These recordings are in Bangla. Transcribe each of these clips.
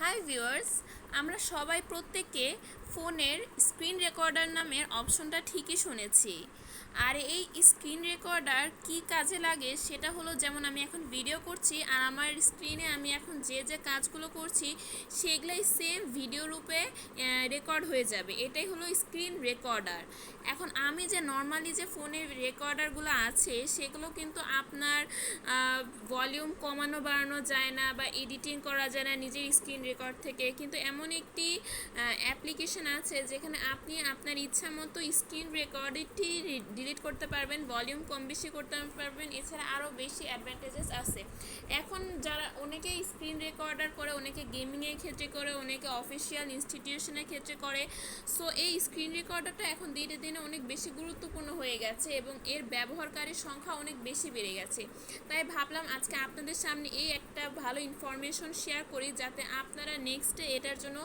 হাই ভিউয়ার্স, আমরা সবাই প্রত্যেকে ফোনের স্ক্রিন রেকর্ডার নামের অপশনটা ঠিকই শুনেছি। আর এই স্ক্রিন রেকর্ডার কি কাজে লাগে সেটা হলো, যেমন আমি এখন ভিডিও করছি আর আমার স্ক্রিনে আমি এখন যে কাজগুলো করছি সেগুলোই সেম ভিডিও রূপে রেকর্ড হয়ে যাবে। এটাই হলো স্ক্রিন রেকর্ডার। এখন আমি যে নর্মালি যে ফোনের রেকর্ডারগুলো আছে সেগুলো কিন্তু আপনার ভলিউম কমানো বাড়ানো যায় না বা এডিটিং করা যায় না নিজের স্ক্রিন রেকর্ড থেকে, কিন্তু এমন একটি অ্যাপ্লিকেশন আছে যেখানে আপনি আপনার ইচ্ছা মতো স্ক্রিন রেকর্ডটি ডিলিট করতে পারবেন, ভলিউম কম বেশি করতে পারবেন, এছাড়া আরও বেশি অ্যাডভান্টেজেস আছে। এখন যারা অনেকে স্ক্রিন রেকর্ডার করে, অনেকে গেমিংয়ের ক্ষেত্রে করে, অনেকে অফিসিয়াল ইনস্টিটিউশনের ক্ষেত্রে করে। সো এই স্ক্রিন রেকর্ডারটা এখন দিনে দিনে অনেক বেশি গুরুত্বপূর্ণ হয়ে গেছে এবং এর ব্যবহারকারীর সংখ্যা অনেক বেশি বেড়ে গেছে। তাই ভাবলাম আজকে আপনাদের সামনে এই একটা ভালো ইনফরমেশন শেয়ার করি, যাতে আপনারা নেক্সটে এটার জন্য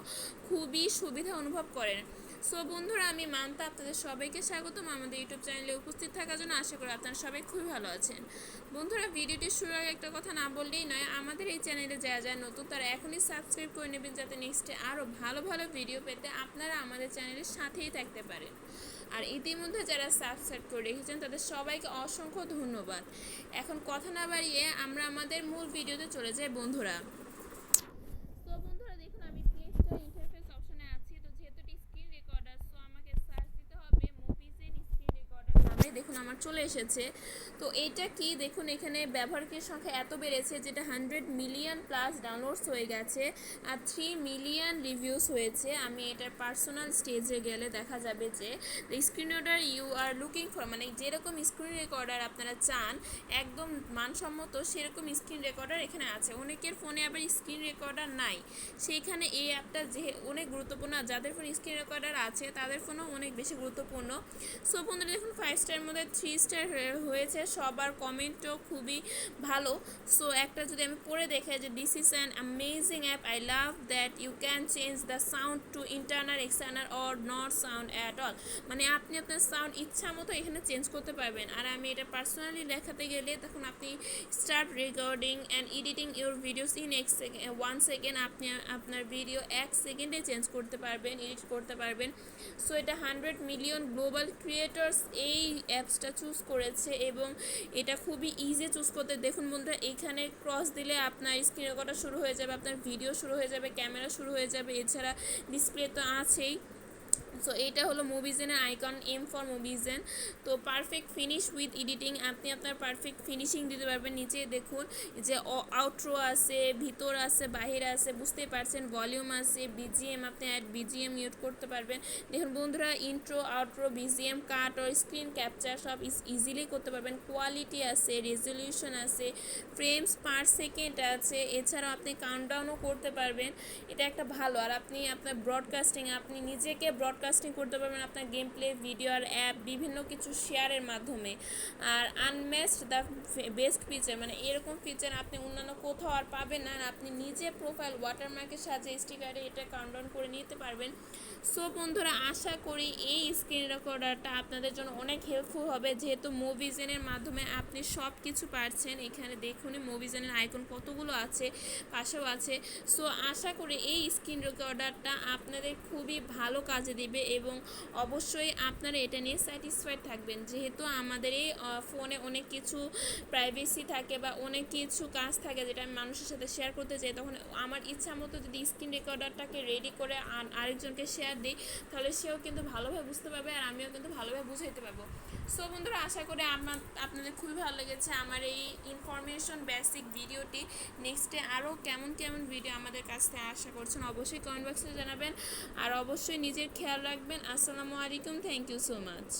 খুবই সুবিধা অনুভব করেন। সো বন্ধুরা, আমি মান্তা আপনাদের সবাইকে স্বাগতম আমাদের ইউটিউব চ্যানেলে উপস্থিত থাকার জন্য। আশা করি আপনারা সবাই খুবই ভালো আছেন। বন্ধুরা, ভিডিওটি শুরুর আগে একটা কথা না বললেই নয়, আমাদের এই চ্যানেলে যারা নতুন তারা এখনই সাবস্ক্রাইব করে নেবেন, যাতে নেক্সটে আরও ভালো ভালো ভিডিও পেতে আপনারা আমাদের চ্যানেলের সাথেই থাকতে পারেন। আর ইতিমধ্যে যারা সাবস্ক্রাইব করে রেখেছেন তাদের সবাইকে অসংখ্য ধন্যবাদ। এখন কথা না বাড়িয়ে আমরা আমাদের মূল ভিডিওতে চলে যাই বন্ধুরা। তো বন্ধুরা দেখুন, আমি প্লে স্টোর ইন্টারফেস অপশনে আছি। তো যেহেতু এটি স্ক্রিন রেকর্ডার, সো আমাকে সার্চ দিতে হবে মুভিজেন স্ক্রিন রেকর্ডার নামে। দেখুন আমার চলে এসেছে। তো এটা কি দেখুন, এখানে ব্যবহারকারীর সংখ্যা এত বেড়েছে যেটা 100 মিলিয়ন প্লাস ডাউনলোডস হয়ে গেছে আর 3 মিলিয়ন রিভিউস হয়েছে। আমি এটার পার্সোনাল স্টেজে গেলে দেখা যাবে যে screen recorder you are looking for, মানে যেরকম স্ক্রিন রেকর্ডার আপনারা চান একদম মানসম্মত সেরকম স্ক্রিন রেকর্ডার এখানে আছে। অনেকের ফোনে আবার স্ক্রিন রেকর্ডার নাই, সেইখানে এই অ্যাপটা যে অনেক গুরুত্বপূর্ণ। যাদের ফোনে স্ক্রিন রেকর্ডার আছে তাদের ফোনও অনেক বেশি গুরুত্বপূর্ণ। সো বন্ধুরা দেখুন, 5 স্টারের মধ্যে 3 স্টার হয়েছে, সবার কমেন্টও খুবই ভালো। সো একটা যদি আমি পড়ে দেখে যে this is an amazing app, I love that you can change the sound to internal external or not sound at all, মানে আপনি আপনার সাউন্ড ইচ্ছা মতো এখানে চেঞ্জ করতে পারবেন। আর আমি এটা পার্সোনালি দেখাতে গেলে তখন আপনি start recording and editing your videos in 1 second, আপনি আপনার ভিডিও 1 সেকেন্ডে চেঞ্জ করতে পারবেন, এডিট করতে পারবেন। সো এটা 100 মিলিয়ন গ্লোবাল ক্রিয়েটর্স এই অ্যাপসটা চুজ করেছে এবং এটা খুবই ইজি চুজ করতে। দেখুন বন্ধুরা, এখানে ক্রস দিলে আপনার স্ক্রিন রেকর্ডার শুরু হয়ে যাবে, আপনার ভিডিও শুরু হয়ে যাবে, ক্যামেরা শুরু হয়ে যাবে, এছাড়া ডিসপ্লে তো আছেই। সো এইটা হলো মুভিজেনের আইকন, এম ফর মুভিজেন। তো পারফেক্ট ফিনিশ উইথ এডিটিং, আপনি আপনার পারফেক্ট ফিনিশিং দিতে পারবেন। নিচে দেখুন যে আউটরো আছে, ভিতর আছে, বাহিরে আছে, বুঝতেই পারছেন, ভলিউম আছে, বিজিএম, আপনি অ্যাড বিজিএম ইউজ করতে পারবেন। দেখুন বন্ধুরা, ইন্ট্রো, আউটরো, বিজিএম, কাট ও স্ক্রিন ক্যাপচার সব ইজিলি করতে পারবেন। কোয়ালিটি আছে, রেজলিউশন আছে, ফ্রেমস পার সেকেন্ড আছে, এছাড়াও আপনি কাউন্টডাউনও করতে পারবেন। এটা একটা ভালো। আর আপনি আপনার ব্রডকাস্টিং, আপনি নিজেকে ব্রডকাস্টিং করতে পারবেন আপনার গেম প্লে, ভিডিও আর অ্যাপ বিভিন্ন কিছু শেয়ারের মাধ্যমে। আর আনম্যাচড দ্য বেস্ট ফিচার, মানে এরকম ফিচার আপনি অন্যান্য কোথাও আর পাবেন না। আর আপনি নিজে প্রোফাইল ওয়াটারমার্কের সাহায্যে স্টিকারে এটা কাউন্টডাউন করে নিতে পারবেন। সো বন্ধুরা, আশা করি এই স্ক্রিন রেকর্ডারটা আপনাদের জন্য অনেক হেল্পফুল হবে, যেহেতু মুভিজেনের মাধ্যমে আপনি সব কিছু পারছেন। এখানে দেখুন মুভিজেনের আইকন কতগুলো আছে, পাশেও আছে। সো আশা করি এই স্ক্রিন রেকর্ডারটা আপনাদের খুবই ভালো কাজে দিবে এবং অবশ্যই আপনারা এটা নিয়ে স্যাটিসফাইড থাকবেন, যেহেতু আমাদের এই ফোনে অনেক কিছু প্রাইভেসি থাকে বা অনেক কিছু কাজ থাকে যেটা আমি মানুষের সাথে শেয়ার করতে চাই। তখন আমার ইচ্ছা মতো যদি স্ক্রিন রেকর্ডারটাকে রেডি করে আরেকজনকে শেয়ার দিই, তাহলে সেও কিন্তু ভালোভাবে বুঝতে পারবে আর আমিও কিন্তু ভালোভাবে বুঝাইতে পারবো। সো বন্ধুরা, আশা করি আপনাদের খুবই ভালো লেগেছে আমার এই ইনফরমেশন বেসিক ভিডিওটি। নেক্সটে আরও কেমন কেমন ভিডিও আমাদের কাছ থেকে আশা করছেন অবশ্যই কমেন্ট বক্সে জানাবেন। আর অবশ্যই নিজের খেয়াল রাখবেন। আসসালামু আলাইকুম, থ্যাংক ইউ সো মাচ।